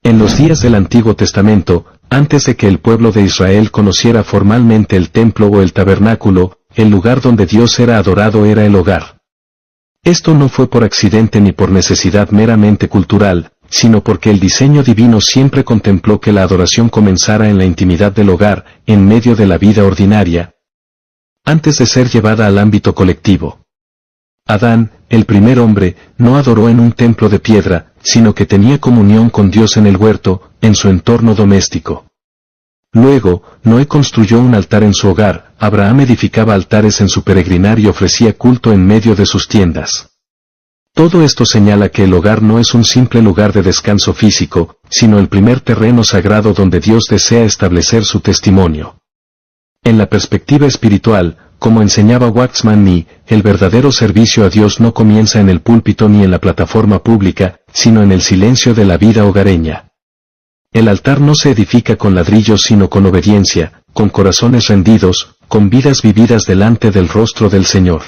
En los días del Antiguo Testamento, antes de que el pueblo de Israel conociera formalmente el templo o el tabernáculo, el lugar donde Dios era adorado era el hogar. Esto no fue por accidente ni por necesidad meramente cultural, sino porque el diseño divino siempre contempló que la adoración comenzara en la intimidad del hogar, en medio de la vida ordinaria, antes de ser llevada al ámbito colectivo. Adán, el primer hombre, no adoró en un templo de piedra, sino que tenía comunión con Dios en el huerto, en su entorno doméstico. Luego, Noé construyó un altar en su hogar, Abraham edificaba altares en su peregrinar y ofrecía culto en medio de sus tiendas. Todo esto señala que el hogar no es un simple lugar de descanso físico, sino el primer terreno sagrado donde Dios desea establecer su testimonio. En la perspectiva espiritual, como enseñaba Waxman Nee, el verdadero servicio a Dios no comienza en el púlpito ni en la plataforma pública, sino en el silencio de la vida hogareña. El altar no se edifica con ladrillos sino con obediencia, con corazones rendidos, con vidas vividas delante del rostro del Señor.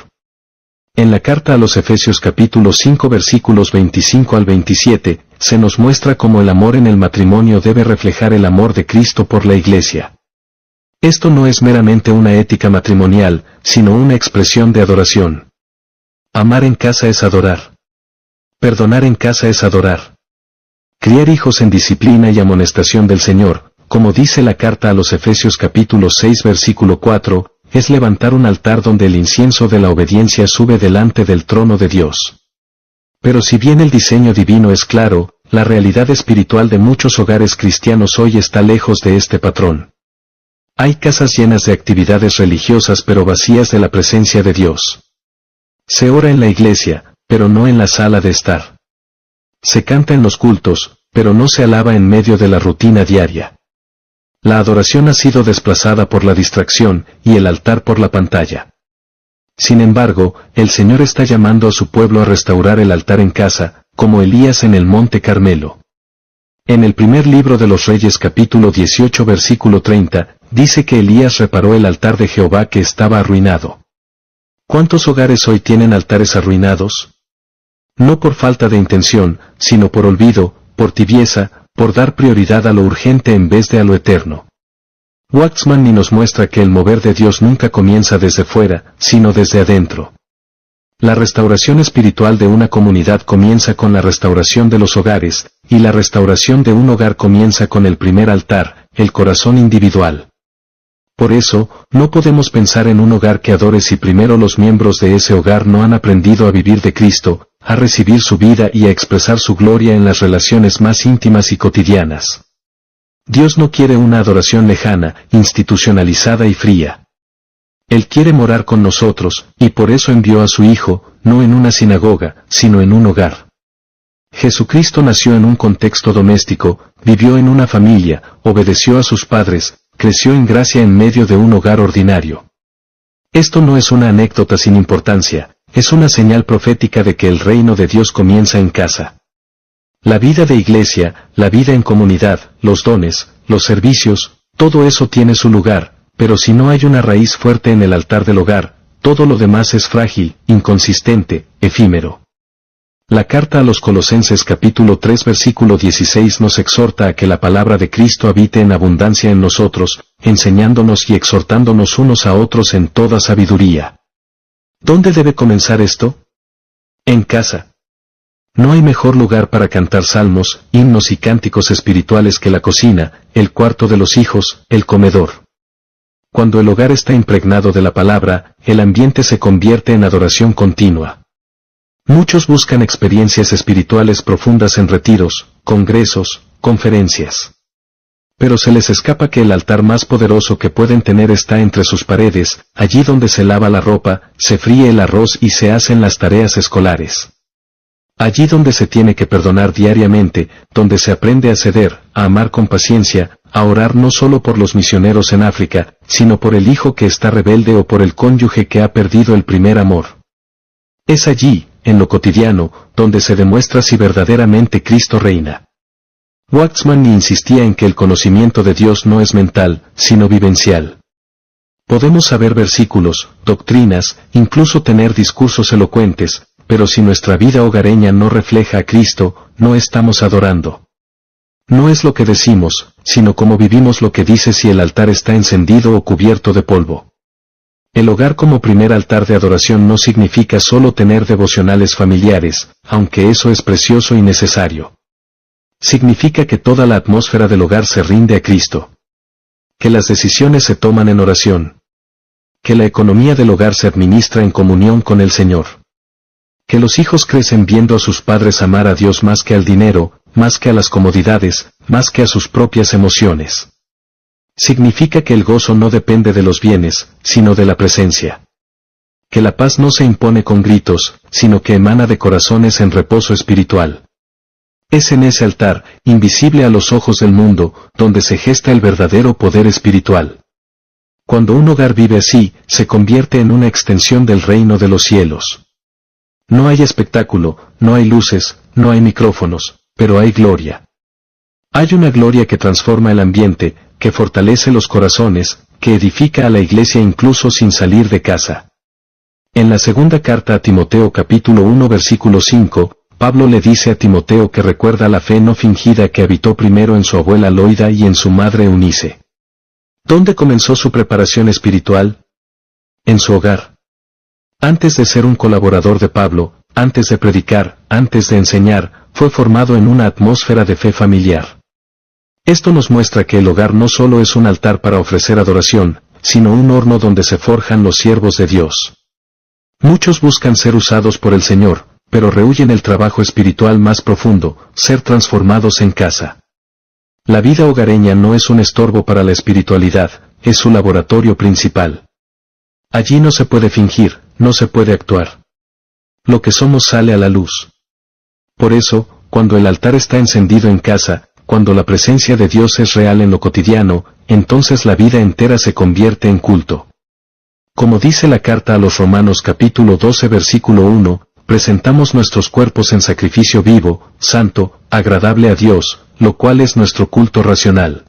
En la carta a los Efesios capítulo 5 versículos 25 al 27, se nos muestra cómo el amor en el matrimonio debe reflejar el amor de Cristo por la Iglesia. Esto no es meramente una ética matrimonial, sino una expresión de adoración. Amar en casa es adorar. Perdonar en casa es adorar. Criar hijos en disciplina y amonestación del Señor, como dice la carta a los Efesios capítulo 6 versículo 4, es levantar un altar donde el incienso de la obediencia sube delante del trono de Dios. Pero si bien el diseño divino es claro, la realidad espiritual de muchos hogares cristianos hoy está lejos de este patrón. Hay casas llenas de actividades religiosas pero vacías de la presencia de Dios. Se ora en la iglesia, pero no en la sala de estar. Se canta en los cultos, pero no se alaba en medio de la rutina diaria. La adoración ha sido desplazada por la distracción, y el altar por la pantalla. Sin embargo, el Señor está llamando a su pueblo a restaurar el altar en casa, como Elías en el Monte Carmelo. En el primer libro de los Reyes capítulo 18 versículo 30, dice que Elías reparó el altar de Jehová que estaba arruinado. ¿Cuántos hogares hoy tienen altares arruinados? No por falta de intención, sino por olvido, por tibieza, por dar prioridad a lo urgente en vez de a lo eterno. Waxman Nee nos muestra que el mover de Dios nunca comienza desde fuera, sino desde adentro. La restauración espiritual de una comunidad comienza con la restauración de los hogares, y la restauración de un hogar comienza con el primer altar, el corazón individual. Por eso, no podemos pensar en un hogar que adore si primero los miembros de ese hogar no han aprendido a vivir de Cristo, a recibir su vida y a expresar su gloria en las relaciones más íntimas y cotidianas. Dios no quiere una adoración lejana, institucionalizada y fría. Él quiere morar con nosotros, y por eso envió a su Hijo, no en una sinagoga, sino en un hogar. Jesucristo nació en un contexto doméstico, vivió en una familia, obedeció a sus padres, creció en gracia en medio de un hogar ordinario. Esto no es una anécdota sin importancia, es una señal profética de que el reino de Dios comienza en casa. La vida de iglesia, la vida en comunidad, los dones, los servicios, todo eso tiene su lugar, pero si no hay una raíz fuerte en el altar del hogar, todo lo demás es frágil, inconsistente, efímero. La carta a los Colosenses capítulo 3 versículo 16 nos exhorta a que la palabra de Cristo habite en abundancia en nosotros, enseñándonos y exhortándonos unos a otros en toda sabiduría. ¿Dónde debe comenzar esto? En casa. No hay mejor lugar para cantar salmos, himnos y cánticos espirituales que la cocina, el cuarto de los hijos, el comedor. Cuando el hogar está impregnado de la palabra, el ambiente se convierte en adoración continua. Muchos buscan experiencias espirituales profundas en retiros, congresos, conferencias. Pero se les escapa que el altar más poderoso que pueden tener está entre sus paredes, allí donde se lava la ropa, se fríe el arroz y se hacen las tareas escolares. Allí donde se tiene que perdonar diariamente, donde se aprende a ceder, a amar con paciencia, a orar no solo por los misioneros en África, sino por el hijo que está rebelde o por el cónyuge que ha perdido el primer amor. Es allí, en lo cotidiano, donde se demuestra si verdaderamente Cristo reina. Waxman Nee insistía en que el conocimiento de Dios no es mental, sino vivencial. Podemos saber versículos, doctrinas, incluso tener discursos elocuentes, pero si nuestra vida hogareña no refleja a Cristo, no estamos adorando. No es lo que decimos, sino cómo vivimos lo que dice si el altar está encendido o cubierto de polvo. El hogar como primer altar de adoración no significa solo tener devocionales familiares, aunque eso es precioso y necesario. Significa que toda la atmósfera del hogar se rinde a Cristo. Que las decisiones se toman en oración. Que la economía del hogar se administra en comunión con el Señor. Que los hijos crecen viendo a sus padres amar a Dios más que al dinero, más que a las comodidades, más que a sus propias emociones. Significa que el gozo no depende de los bienes, sino de la presencia. Que la paz no se impone con gritos, sino que emana de corazones en reposo espiritual. Es en ese altar, invisible a los ojos del mundo, donde se gesta el verdadero poder espiritual. Cuando un hogar vive así, se convierte en una extensión del reino de los cielos. No hay espectáculo, no hay luces, no hay micrófonos, pero hay gloria. Hay una gloria que transforma el ambiente, que fortalece los corazones, que edifica a la iglesia incluso sin salir de casa. En la segunda carta a Timoteo capítulo 1 versículo 5, Pablo le dice a Timoteo que recuerda la fe no fingida que habitó primero en su abuela Loida y en su madre Eunice. ¿Dónde comenzó su preparación espiritual? En su hogar. Antes de ser un colaborador de Pablo, antes de predicar, antes de enseñar, fue formado en una atmósfera de fe familiar. Esto nos muestra que el hogar no solo es un altar para ofrecer adoración, sino un horno donde se forjan los siervos de Dios. Muchos buscan ser usados por el Señor, pero rehuyen el trabajo espiritual más profundo, ser transformados en casa. La vida hogareña no es un estorbo para la espiritualidad, es su laboratorio principal. Allí no se puede fingir, no se puede actuar. Lo que somos sale a la luz. Por eso, cuando el altar está encendido en casa, cuando la presencia de Dios es real en lo cotidiano, entonces la vida entera se convierte en culto. Como dice la carta a los Romanos capítulo 12 versículo 1, presentamos nuestros cuerpos en sacrificio vivo, santo, agradable a Dios, lo cual es nuestro culto racional.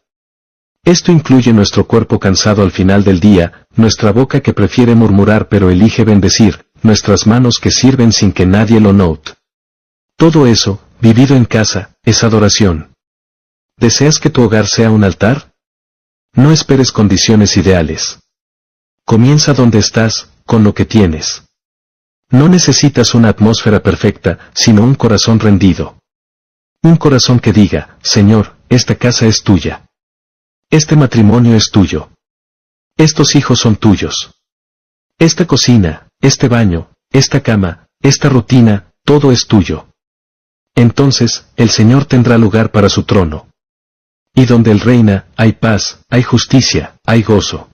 Esto incluye nuestro cuerpo cansado al final del día, nuestra boca que prefiere murmurar pero elige bendecir, nuestras manos que sirven sin que nadie lo note. Todo eso, vivido en casa, es adoración. ¿Deseas que tu hogar sea un altar? No esperes condiciones ideales. Comienza donde estás, con lo que tienes. No necesitas una atmósfera perfecta, sino un corazón rendido. Un corazón que diga, Señor, esta casa es tuya. Este matrimonio es tuyo. Estos hijos son tuyos. Esta cocina, este baño, esta cama, esta rutina, todo es tuyo. Entonces, el Señor tendrá lugar para su trono. Y donde Él reina, hay paz, hay justicia, hay gozo.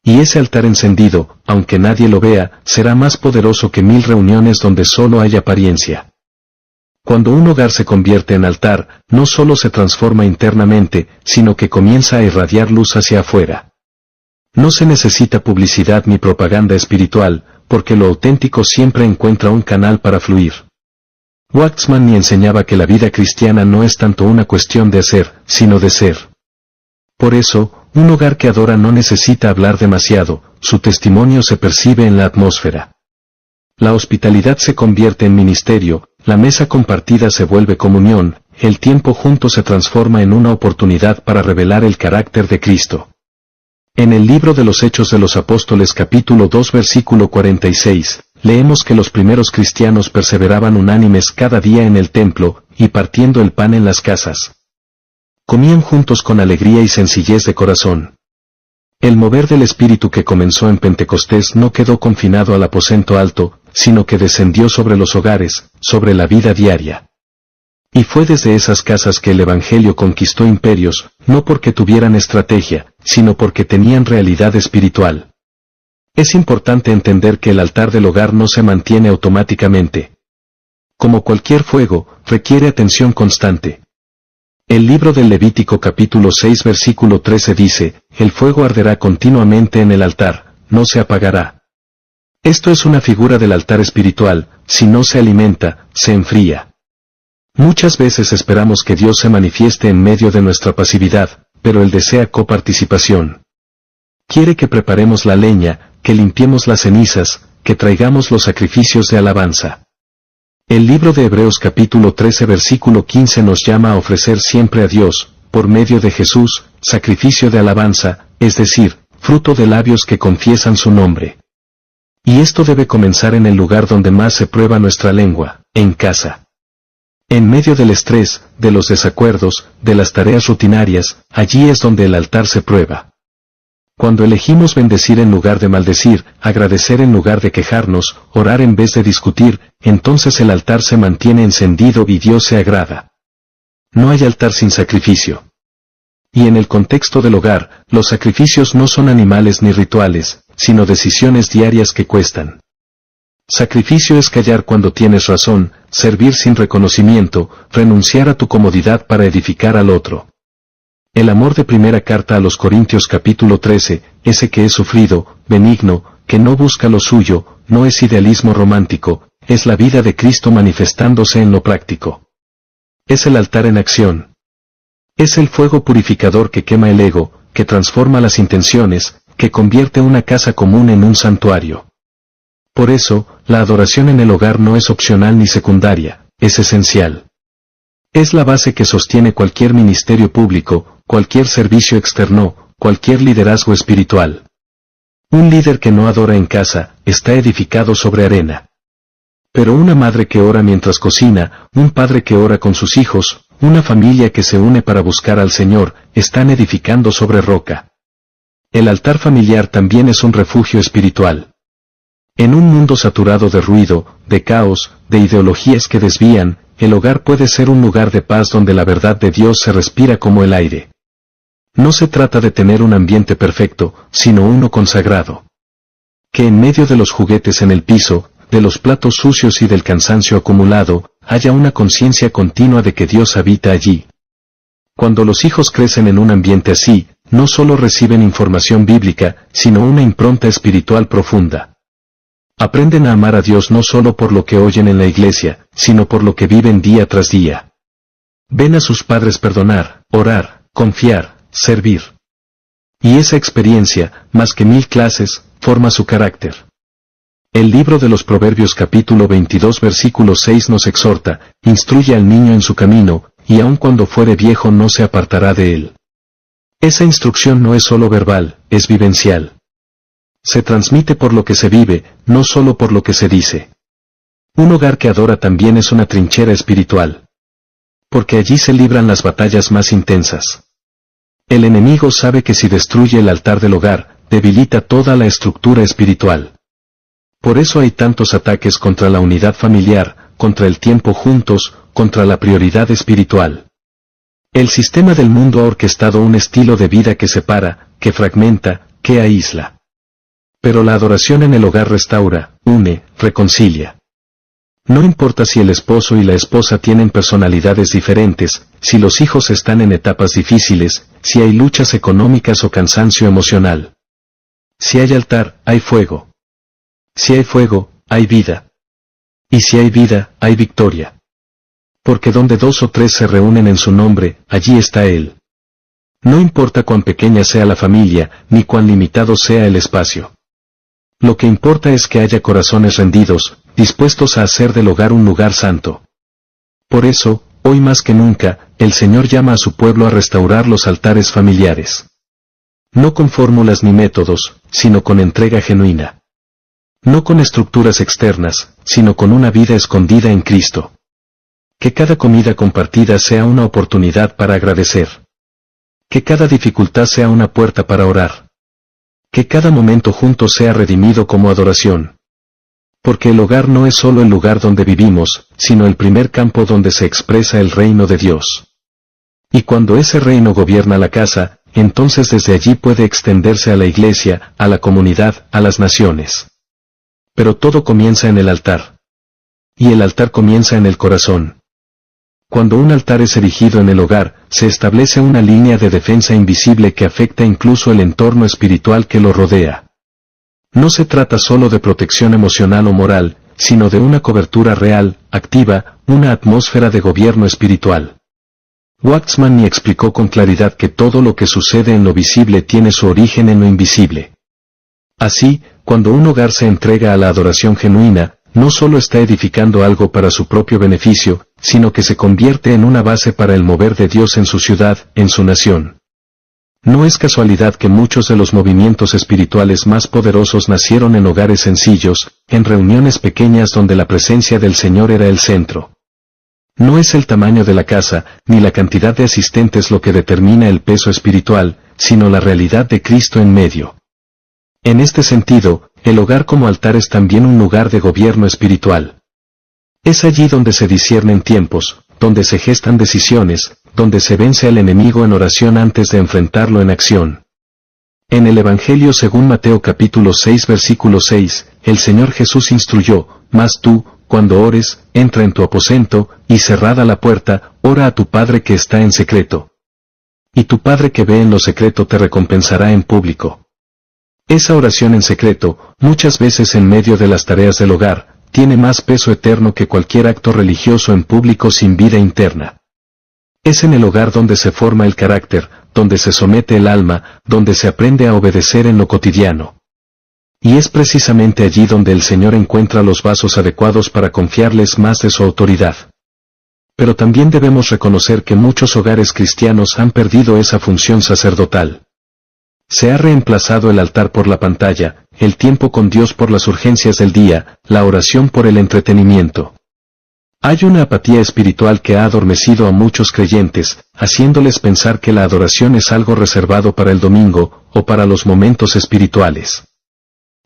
Y ese altar encendido, aunque nadie lo vea, será más poderoso que 1000 reuniones donde solo hay apariencia. Cuando un hogar se convierte en altar, no solo se transforma internamente, sino que comienza a irradiar luz hacia afuera. No se necesita publicidad ni propaganda espiritual, porque lo auténtico siempre encuentra un canal para fluir. Waxman ni enseñaba que la vida cristiana no es tanto una cuestión de hacer, sino de ser. Por eso, un hogar que adora no necesita hablar demasiado, su testimonio se percibe en la atmósfera. La hospitalidad se convierte en ministerio, la mesa compartida se vuelve comunión, el tiempo junto se transforma en una oportunidad para revelar el carácter de Cristo. En el libro de los Hechos de los Apóstoles capítulo 2 versículo 46, leemos que los primeros cristianos perseveraban unánimes cada día en el templo, y partiendo el pan en las casas. Comían juntos con alegría y sencillez de corazón. El mover del Espíritu que comenzó en Pentecostés no quedó confinado al aposento alto, sino que descendió sobre los hogares, sobre la vida diaria. Y fue desde esas casas que el Evangelio conquistó imperios, no porque tuvieran estrategia, sino porque tenían realidad espiritual. Es importante entender que el altar del hogar no se mantiene automáticamente. Como cualquier fuego, requiere atención constante. El libro del Levítico capítulo 6 versículo 13 dice, el fuego arderá continuamente en el altar, no se apagará. Esto es una figura del altar espiritual, si no se alimenta, se enfría. Muchas veces esperamos que Dios se manifieste en medio de nuestra pasividad, pero Él desea coparticipación. Quiere que preparemos la leña, que limpiemos las cenizas, que traigamos los sacrificios de alabanza. El libro de Hebreos capítulo 13 versículo 15 nos llama a ofrecer siempre a Dios, por medio de Jesús, sacrificio de alabanza, es decir, fruto de labios que confiesan su nombre. Y esto debe comenzar en el lugar donde más se prueba nuestra lengua, en casa. En medio del estrés, de los desacuerdos, de las tareas rutinarias, allí es donde el altar se prueba. Cuando elegimos bendecir en lugar de maldecir, agradecer en lugar de quejarnos, orar en vez de discutir, entonces el altar se mantiene encendido y Dios se agrada. No hay altar sin sacrificio. Y en el contexto del hogar, los sacrificios no son animales ni rituales, sino decisiones diarias que cuestan. Sacrificio es callar cuando tienes razón, servir sin reconocimiento, renunciar a tu comodidad para edificar al otro. El amor de primera carta a los Corintios capítulo 13, ese que es sufrido, benigno, que no busca lo suyo, no es idealismo romántico, es la vida de Cristo manifestándose en lo práctico. Es el altar en acción. Es el fuego purificador que quema el ego, que transforma las intenciones, que convierte una casa común en un santuario. Por eso, la adoración en el hogar no es opcional ni secundaria, es esencial. Es la base que sostiene cualquier ministerio público, cualquier servicio externo, cualquier liderazgo espiritual. Un líder que no adora en casa, está edificado sobre arena. Pero una madre que ora mientras cocina, un padre que ora con sus hijos, una familia que se une para buscar al Señor, están edificando sobre roca. El altar familiar también es un refugio espiritual. En un mundo saturado de ruido, de caos, de ideologías que desvían, el hogar puede ser un lugar de paz donde la verdad de Dios se respira como el aire. No se trata de tener un ambiente perfecto, sino uno consagrado. Que en medio de los juguetes en el piso, de los platos sucios y del cansancio acumulado, haya una conciencia continua de que Dios habita allí. Cuando los hijos crecen en un ambiente así, no solo reciben información bíblica, sino una impronta espiritual profunda. Aprenden a amar a Dios no solo por lo que oyen en la iglesia, sino por lo que viven día tras día. Ven a sus padres perdonar, orar, confiar, servir. Y esa experiencia, más que 1000 clases, forma su carácter. El libro de los Proverbios capítulo 22 versículo 6 nos exhorta, instruye al niño en su camino, y aun cuando fuere viejo no se apartará de él. Esa instrucción no es solo verbal, es vivencial. Se transmite por lo que se vive, no solo por lo que se dice. Un hogar que adora también es una trinchera espiritual. Porque allí se libran las batallas más intensas. El enemigo sabe que si destruye el altar del hogar, debilita toda la estructura espiritual. Por eso hay tantos ataques contra la unidad familiar, contra el tiempo juntos, contra la prioridad espiritual. El sistema del mundo ha orquestado un estilo de vida que separa, que fragmenta, que aísla. Pero la adoración en el hogar restaura, une, reconcilia. No importa si el esposo y la esposa tienen personalidades diferentes, si los hijos están en etapas difíciles, si hay luchas económicas o cansancio emocional. Si hay altar, hay fuego. Si hay fuego, hay vida. Y si hay vida, hay victoria. Porque donde 2 o 3 se reúnen en su nombre, allí está Él. No importa cuán pequeña sea la familia, ni cuán limitado sea el espacio. Lo que importa es que haya corazones rendidos, dispuestos a hacer del hogar un lugar santo. Por eso, hoy más que nunca, el Señor llama a su pueblo a restaurar los altares familiares. No con fórmulas ni métodos, sino con entrega genuina. No con estructuras externas, sino con una vida escondida en Cristo. Que cada comida compartida sea una oportunidad para agradecer. Que cada dificultad sea una puerta para orar. Que cada momento juntos sea redimido como adoración. Porque el hogar no es solo el lugar donde vivimos, sino el primer campo donde se expresa el reino de Dios. Y cuando ese reino gobierna la casa, entonces desde allí puede extenderse a la iglesia, a la comunidad, a las naciones. Pero todo comienza en el altar. Y el altar comienza en el corazón. Cuando un altar es erigido en el hogar, se establece una línea de defensa invisible que afecta incluso el entorno espiritual que lo rodea. No se trata solo de protección emocional o moral, sino de una cobertura real, activa, una atmósfera de gobierno espiritual. Waxman explicó con claridad que todo lo que sucede en lo visible tiene su origen en lo invisible. Así, cuando un hogar se entrega a la adoración genuina, no solo está edificando algo para su propio beneficio, sino que se convierte en una base para el mover de Dios en su ciudad, en su nación. No es casualidad que muchos de los movimientos espirituales más poderosos nacieron en hogares sencillos, en reuniones pequeñas donde la presencia del Señor era el centro. No es el tamaño de la casa, ni la cantidad de asistentes lo que determina el peso espiritual, sino la realidad de Cristo en medio. En este sentido, el hogar como altar es también un lugar de gobierno espiritual. Es allí donde se disciernen tiempos, donde se gestan decisiones, donde se vence al enemigo en oración antes de enfrentarlo en acción. En el Evangelio según Mateo capítulo 6 versículo 6, el Señor Jesús instruyó, mas tú, cuando ores, entra en tu aposento, y cerrada la puerta, ora a tu Padre que está en secreto. Y tu Padre que ve en lo secreto te recompensará en público. Esa oración en secreto, muchas veces en medio de las tareas del hogar, tiene más peso eterno que cualquier acto religioso en público sin vida interna. Es en el hogar donde se forma el carácter, donde se somete el alma, donde se aprende a obedecer en lo cotidiano. Y es precisamente allí donde el Señor encuentra los vasos adecuados para confiarles más de su autoridad. Pero también debemos reconocer que muchos hogares cristianos han perdido esa función sacerdotal. Se ha reemplazado el altar por la pantalla, el tiempo con Dios por las urgencias del día, la oración por el entretenimiento. Hay una apatía espiritual que ha adormecido a muchos creyentes, haciéndoles pensar que la adoración es algo reservado para el domingo, o para los momentos espirituales.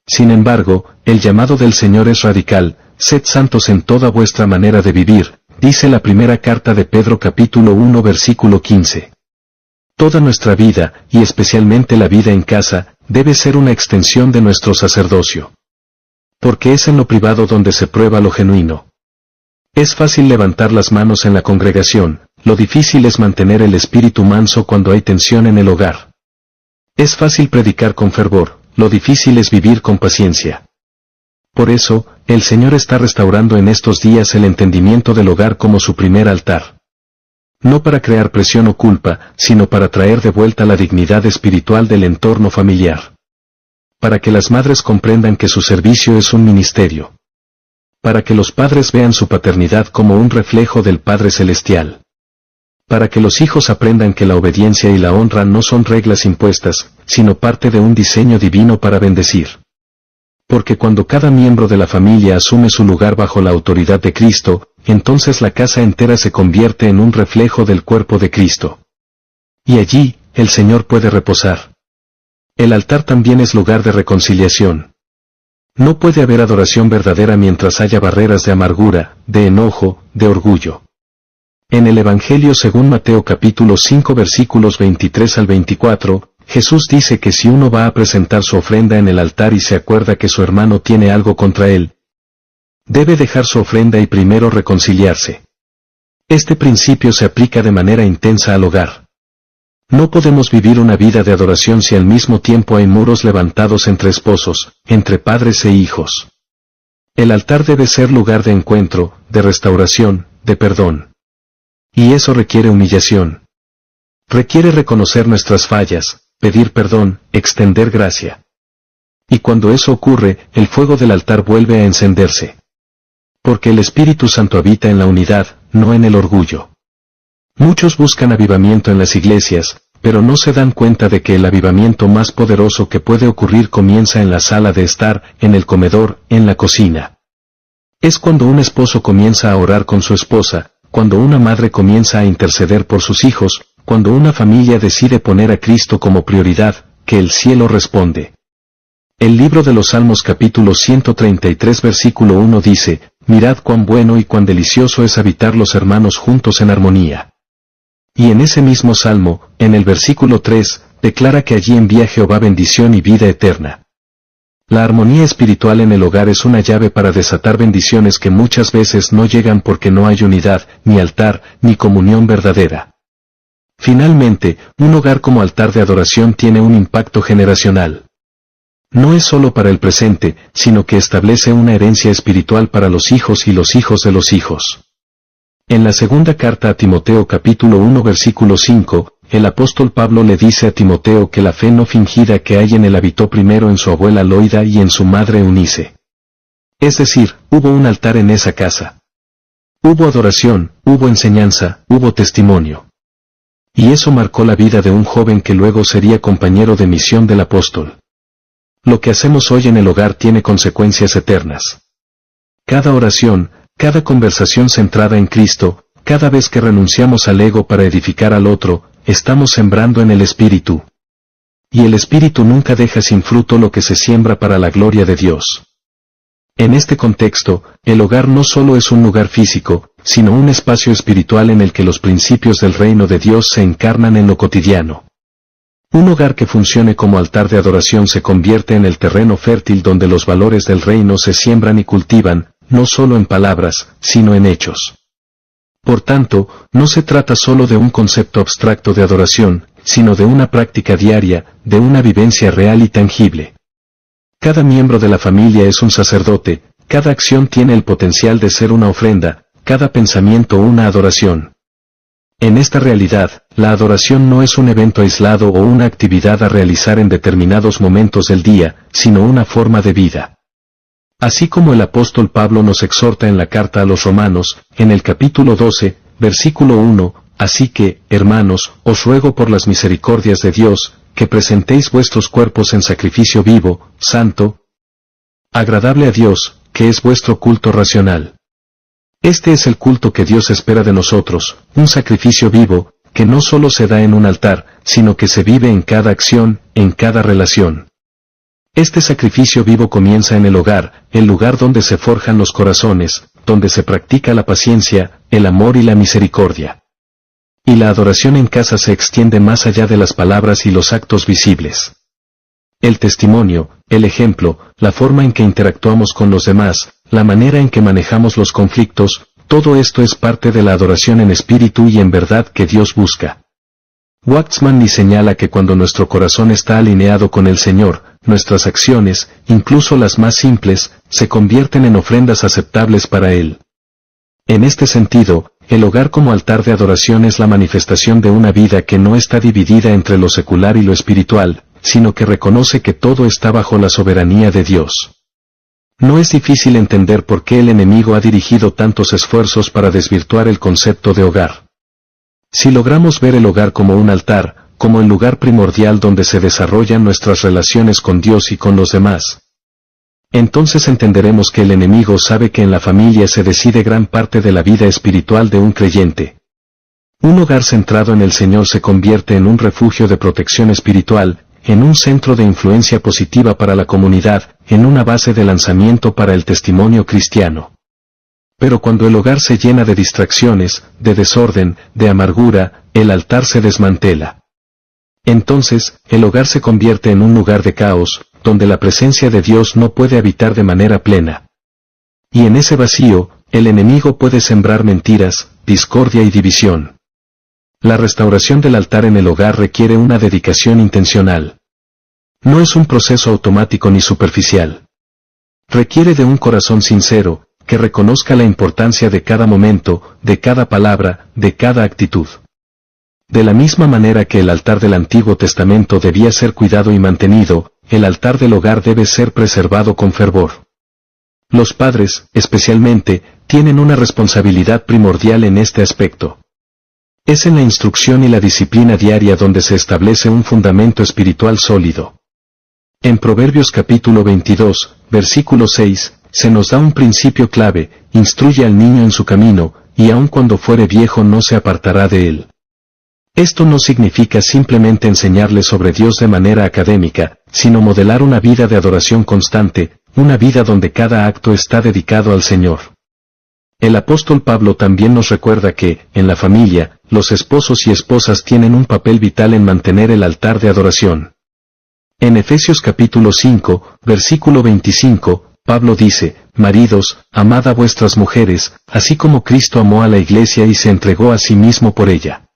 Sin embargo, el llamado del Señor es radical: sed santos en toda vuestra manera de vivir, dice la primera carta de Pedro capítulo 1 versículo 15. Toda nuestra vida, y especialmente la vida en casa, debe ser una extensión de nuestro sacerdocio. Porque es en lo privado donde se prueba lo genuino. Es fácil levantar las manos en la congregación, lo difícil es mantener el espíritu manso cuando hay tensión en el hogar. Es fácil predicar con fervor, lo difícil es vivir con paciencia. Por eso, el Señor está restaurando en estos días el entendimiento del hogar como su primer altar. No para crear presión o culpa, sino para traer de vuelta la dignidad espiritual del entorno familiar. Para que las madres comprendan que su servicio es un ministerio. Para que los padres vean su paternidad como un reflejo del Padre Celestial. Para que los hijos aprendan que la obediencia y la honra no son reglas impuestas, sino parte de un diseño divino para bendecir. Porque cuando cada miembro de la familia asume su lugar bajo la autoridad de Cristo, entonces la casa entera se convierte en un reflejo del cuerpo de Cristo. Y allí, el Señor puede reposar. El altar también es lugar de reconciliación. No puede haber adoración verdadera mientras haya barreras de amargura, de enojo, de orgullo. En el Evangelio según Mateo capítulo 5 versículos 23 al 24, Jesús dice que si uno va a presentar su ofrenda en el altar y se acuerda que su hermano tiene algo contra él, debe dejar su ofrenda y primero reconciliarse. Este principio se aplica de manera intensa al hogar. No podemos vivir una vida de adoración si al mismo tiempo hay muros levantados entre esposos, entre padres e hijos. El altar debe ser lugar de encuentro, de restauración, de perdón. Y eso requiere humillación. Requiere reconocer nuestras fallas, pedir perdón, extender gracia. Y cuando eso ocurre, el fuego del altar vuelve a encenderse. Porque el Espíritu Santo habita en la unidad, no en el orgullo. Muchos buscan avivamiento en las iglesias, pero no se dan cuenta de que el avivamiento más poderoso que puede ocurrir comienza en la sala de estar, en el comedor, en la cocina. Es cuando un esposo comienza a orar con su esposa, cuando una madre comienza a interceder por sus hijos, cuando una familia decide poner a Cristo como prioridad, que el cielo responde. El libro de los Salmos capítulo 133 versículo 1 dice: mirad cuán bueno y cuán delicioso es habitar los hermanos juntos en armonía. Y en ese mismo salmo, en el versículo 3, declara que allí envía Jehová bendición y vida eterna. La armonía espiritual en el hogar es una llave para desatar bendiciones que muchas veces no llegan porque no hay unidad, ni altar, ni comunión verdadera. Finalmente, un hogar como altar de adoración tiene un impacto generacional. No es solo para el presente, sino que establece una herencia espiritual para los hijos y los hijos de los hijos. En la segunda carta a Timoteo capítulo 1 versículo 5, el apóstol Pablo le dice a Timoteo que la fe no fingida que hay en él habitó primero en su abuela Loida y en su madre Eunice. Es decir, hubo un altar en esa casa. Hubo adoración, hubo enseñanza, hubo testimonio. Y eso marcó la vida de un joven que luego sería compañero de misión del apóstol. Lo que hacemos hoy en el hogar tiene consecuencias eternas. Cada oración, cada conversación centrada en Cristo, cada vez que renunciamos al ego para edificar al otro, estamos sembrando en el Espíritu. Y el Espíritu nunca deja sin fruto lo que se siembra para la gloria de Dios. En este contexto, el hogar no solo es un lugar físico, sino un espacio espiritual en el que los principios del reino de Dios se encarnan en lo cotidiano. Un hogar que funcione como altar de adoración se convierte en el terreno fértil donde los valores del reino se siembran y cultivan, no solo en palabras, sino en hechos. Por tanto, no se trata solo de un concepto abstracto de adoración, sino de una práctica diaria, de una vivencia real y tangible. Cada miembro de la familia es un sacerdote, cada acción tiene el potencial de ser una ofrenda, cada pensamiento una adoración. En esta realidad, la adoración no es un evento aislado o una actividad a realizar en determinados momentos del día, sino una forma de vida. Así como el apóstol Pablo nos exhorta en la carta a los Romanos, en el capítulo 12, versículo 1, así que, hermanos, os ruego por las misericordias de Dios, que presentéis vuestros cuerpos en sacrificio vivo, santo, agradable a Dios, que es vuestro culto racional. Este es el culto que Dios espera de nosotros, un sacrificio vivo, que no solo se da en un altar, sino que se vive en cada acción, en cada relación. Este sacrificio vivo comienza en el hogar, el lugar donde se forjan los corazones, donde se practica la paciencia, el amor y la misericordia. Y la adoración en casa se extiende más allá de las palabras y los actos visibles. El testimonio, el ejemplo, la forma en que interactuamos con los demás, la manera en que manejamos los conflictos, todo esto es parte de la adoración en espíritu y en verdad que Dios busca. Waxman señala que cuando nuestro corazón está alineado con el Señor, nuestras acciones, incluso las más simples, se convierten en ofrendas aceptables para Él. En este sentido, el hogar como altar de adoración es la manifestación de una vida que no está dividida entre lo secular y lo espiritual, sino que reconoce que todo está bajo la soberanía de Dios. No es difícil entender por qué el enemigo ha dirigido tantos esfuerzos para desvirtuar el concepto de hogar. Si logramos ver el hogar como un altar, como el lugar primordial donde se desarrollan nuestras relaciones con Dios y con los demás, entonces entenderemos que el enemigo sabe que en la familia se decide gran parte de la vida espiritual de un creyente. Un hogar centrado en el Señor se convierte en un refugio de protección espiritual, en un centro de influencia positiva para la comunidad, en una base de lanzamiento para el testimonio cristiano. Pero cuando el hogar se llena de distracciones, de desorden, de amargura, el altar se desmantela. Entonces, el hogar se convierte en un lugar de caos, donde la presencia de Dios no puede habitar de manera plena. Y en ese vacío, el enemigo puede sembrar mentiras, discordia y división. La restauración del altar en el hogar requiere una dedicación intencional. No es un proceso automático ni superficial. Requiere de un corazón sincero, que reconozca la importancia de cada momento, de cada palabra, de cada actitud. De la misma manera que el altar del Antiguo Testamento debía ser cuidado y mantenido, el altar del hogar debe ser preservado con fervor. Los padres, especialmente, tienen una responsabilidad primordial en este aspecto. Es en la instrucción y la disciplina diaria donde se establece un fundamento espiritual sólido. En Proverbios capítulo 22, versículo 6, se nos da un principio clave: instruye al niño en su camino, y aun cuando fuere viejo no se apartará de él. Esto no significa simplemente enseñarle sobre Dios de manera académica, sino modelar una vida de adoración constante, una vida donde cada acto está dedicado al Señor. El apóstol Pablo también nos recuerda que, en la familia, los esposos y esposas tienen un papel vital en mantener el altar de adoración. En Efesios capítulo 5, versículo 25, Pablo dice: maridos, amad a vuestras mujeres, así como Cristo amó a la iglesia y se entregó a sí mismo por ella.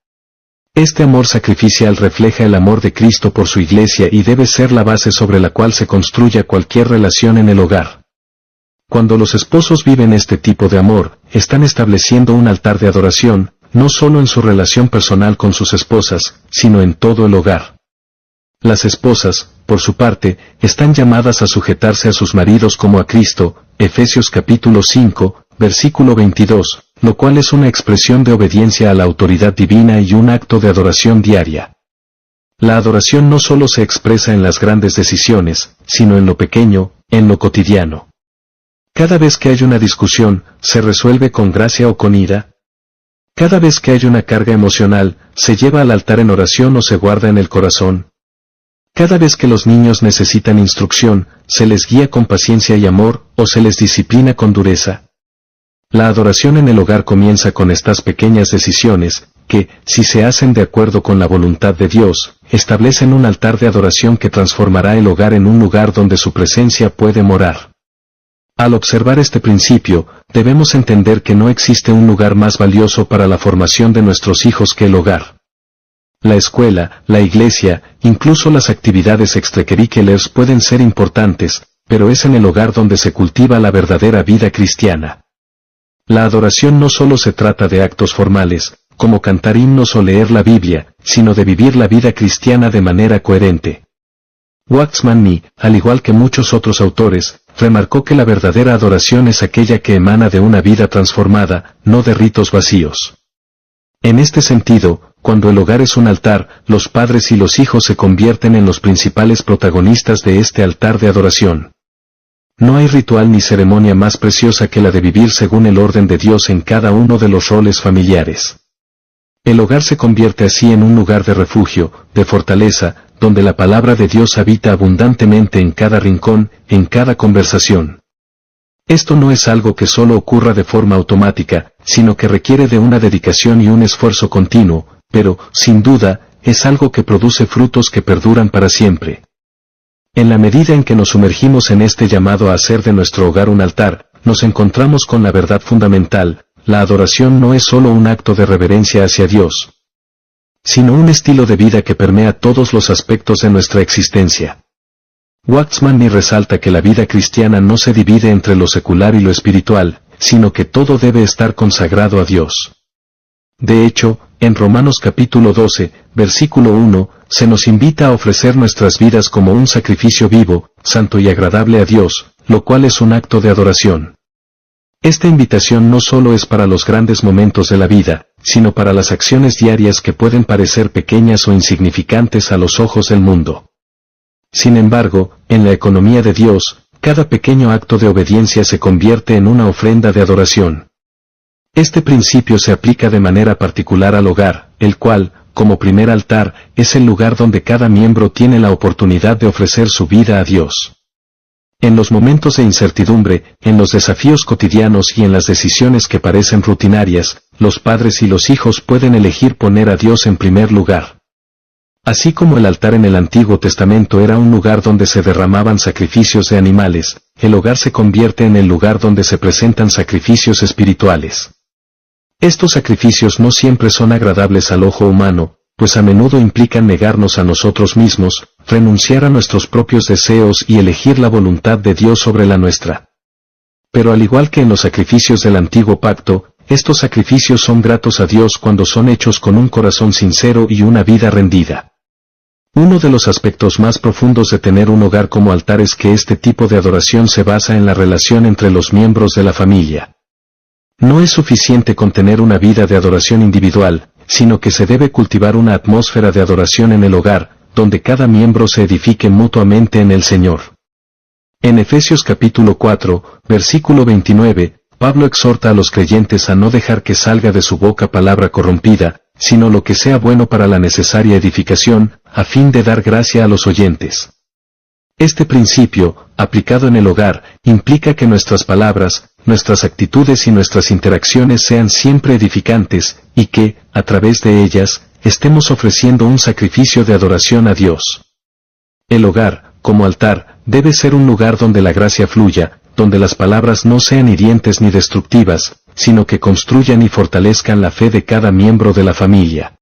Este amor sacrificial refleja el amor de Cristo por su iglesia y debe ser la base sobre la cual se construya cualquier relación en el hogar. Cuando los esposos viven este tipo de amor, están estableciendo un altar de adoración, no solo en su relación personal con sus esposas, sino en todo el hogar. Las esposas, por su parte, están llamadas a sujetarse a sus maridos como a Cristo, Efesios capítulo 5, versículo 22, lo cual es una expresión de obediencia a la autoridad divina y un acto de adoración diaria. La adoración no solo se expresa en las grandes decisiones, sino en lo pequeño, en lo cotidiano. Cada vez que hay una discusión, ¿se resuelve con gracia o con ira? Cada vez que hay una carga emocional, ¿se lleva al altar en oración o se guarda en el corazón? Cada vez que los niños necesitan instrucción, ¿se les guía con paciencia y amor, o se les disciplina con dureza? La adoración en el hogar comienza con estas pequeñas decisiones, que, si se hacen de acuerdo con la voluntad de Dios, establecen un altar de adoración que transformará el hogar en un lugar donde su presencia puede morar. Al observar este principio, debemos entender que no existe un lugar más valioso para la formación de nuestros hijos que el hogar. La escuela, la iglesia, incluso las actividades extracurriculares pueden ser importantes, pero es en el hogar donde se cultiva la verdadera vida cristiana. La adoración no solo se trata de actos formales, como cantar himnos o leer la Biblia, sino de vivir la vida cristiana de manera coherente. Waxman Nee, al igual que muchos otros autores, remarcó que la verdadera adoración es aquella que emana de una vida transformada, no de ritos vacíos. En este sentido, cuando el hogar es un altar, los padres y los hijos se convierten en los principales protagonistas de este altar de adoración. No hay ritual ni ceremonia más preciosa que la de vivir según el orden de Dios en cada uno de los roles familiares. El hogar se convierte así en un lugar de refugio, de fortaleza, donde la palabra de Dios habita abundantemente en cada rincón, en cada conversación. Esto no es algo que solo ocurra de forma automática, sino que requiere de una dedicación y un esfuerzo continuo, pero, sin duda, es algo que produce frutos que perduran para siempre. En la medida en que nos sumergimos en este llamado a hacer de nuestro hogar un altar, nos encontramos con la verdad fundamental: la adoración no es solo un acto de reverencia hacia Dios, sino un estilo de vida que permea todos los aspectos de nuestra existencia. Waxman Nee resalta que la vida cristiana no se divide entre lo secular y lo espiritual, sino que todo debe estar consagrado a Dios. De hecho, en Romanos capítulo 12, versículo 1, se nos invita a ofrecer nuestras vidas como un sacrificio vivo, santo y agradable a Dios, lo cual es un acto de adoración. Esta invitación no solo es para los grandes momentos de la vida, sino para las acciones diarias que pueden parecer pequeñas o insignificantes a los ojos del mundo. Sin embargo, en la economía de Dios, cada pequeño acto de obediencia se convierte en una ofrenda de adoración. Este principio se aplica de manera particular al hogar, el cual, como primer altar, es el lugar donde cada miembro tiene la oportunidad de ofrecer su vida a Dios. En los momentos de incertidumbre, en los desafíos cotidianos y en las decisiones que parecen rutinarias, los padres y los hijos pueden elegir poner a Dios en primer lugar. Así como el altar en el Antiguo Testamento era un lugar donde se derramaban sacrificios de animales, el hogar se convierte en el lugar donde se presentan sacrificios espirituales. Estos sacrificios no siempre son agradables al ojo humano, pues a menudo implican negarnos a nosotros mismos, renunciar a nuestros propios deseos y elegir la voluntad de Dios sobre la nuestra. Pero al igual que en los sacrificios del Antiguo Pacto, estos sacrificios son gratos a Dios cuando son hechos con un corazón sincero y una vida rendida. Uno de los aspectos más profundos de tener un hogar como altar es que este tipo de adoración se basa en la relación entre los miembros de la familia. No es suficiente con tener una vida de adoración individual, sino que se debe cultivar una atmósfera de adoración en el hogar, donde cada miembro se edifique mutuamente en el Señor. En Efesios capítulo 4, versículo 29, Pablo exhorta a los creyentes a no dejar que salga de su boca palabra corrompida, sino lo que sea bueno para la necesaria edificación, a fin de dar gracia a los oyentes. Este principio, aplicado en el hogar, implica que nuestras palabras, nuestras actitudes y nuestras interacciones sean siempre edificantes, y que, a través de ellas, estemos ofreciendo un sacrificio de adoración a Dios. El hogar, como altar, debe ser un lugar donde la gracia fluya, donde las palabras no sean hirientes ni destructivas, sino que construyan y fortalezcan la fe de cada miembro de la familia.